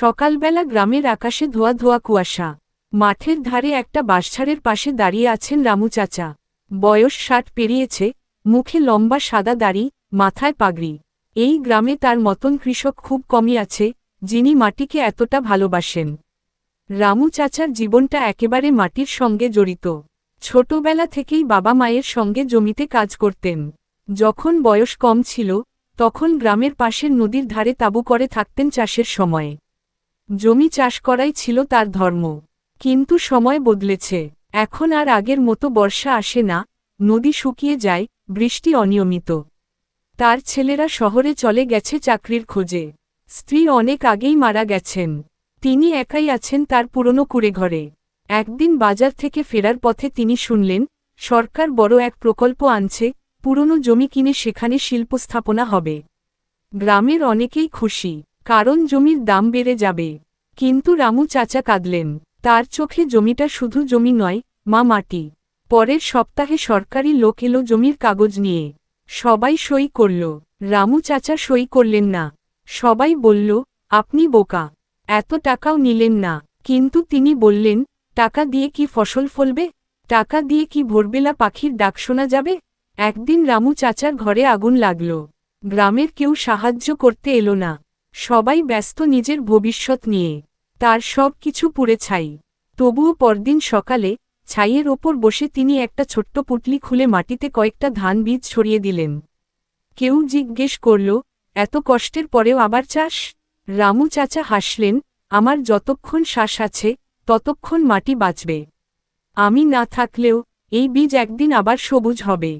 সকালবেলা গ্রামের আকাশে ধোয়া ধোয়া কুয়াশা। মাঠের ধারে একটা বাঁশঝাড়ের পাশে দাঁড়িয়ে আছেন রামু চাচা। বয়স ৬০ পেরিয়েছে, মুখে লম্বা সাদা দাড়ি, মাথায় পাগড়ি। এই গ্রামে তার মতন কৃষক খুব কমই আছে, যিনি মাটিকে এতটা ভালোবাসেন। রামু চাচার জীবনটা একেবারে মাটির সঙ্গে জড়িত। ছোটবেলা থেকেই বাবা মায়ের সঙ্গে জমিতে কাজ করতেন। যখন বয়স কম ছিল, তখন গ্রামের পাশের নদীর ধারে তাঁবু করে থাকতেন চাষের সময়ে। জমি চাষ করাই ছিল তার ধর্ম। কিন্তু সময় বদলেছে। এখন আর আগের মতো বর্ষা আসে না, নদী শুকিয়ে যায়, বৃষ্টি অনিয়মিত। তার ছেলেরা শহরে চলে গেছে চাকরির খোঁজে। স্ত্রী অনেক আগেই মারা গেছেন। তিনি একাই আছেন তার পুরনো কুঁড়েঘরে। একদিন বাজার থেকে ফেরার পথে তিনি শুনলেন, সরকার বড় এক প্রকল্প আনছে, পুরনো জমি কিনে সেখানে শিল্প স্থাপনা হবে। গ্রামের অনেকেই খুশি, কারণ জমির দাম বেড়ে যাবে। কিন্তু রামু চাচা কাঁদলেন। তার চোখে জমিটা শুধু জমি নয়, মা মাটি। পরের সপ্তাহে সরকারি লোক এলো জমির কাগজ নিয়ে। সবাই সই করল। রামু চাচা সই করলেন না। সবাই বলল, আপনি বোকা, এত টাকাও নিলেন না। কিন্তু তিনি বললেন, টাকা দিয়ে কি ফসল ফলবে? টাকা দিয়ে কি ভোরবেলা পাখির ডাক শোনা যাবে? একদিন রামু চাচার ঘরে আগুন লাগল। গ্রামের কেউ সাহায্য করতে এলো না। সবাই ব্যস্ত নিজের ভবিষ্যৎ নিয়ে। তার সব কিছু পুড়ে ছাই। তবুও পরদিন সকালে, ছাইয়ের ওপর বসে তিনি একটা ছোট্ট পুঁটলি খুলে মাটিতে কয়েকটা ধান বীজ ছড়িয়ে দিলেন। কেউ জিজ্ঞেস করল, এত কষ্টের পরেও আবার চাষ? রামু চাচা হাসলেন, আমার যতক্ষণ শ্বাস আছে, ততক্ষণ মাটি বাঁচবে। আমি না থাকলেও এই বীজ একদিন আবার সবুজ হবে।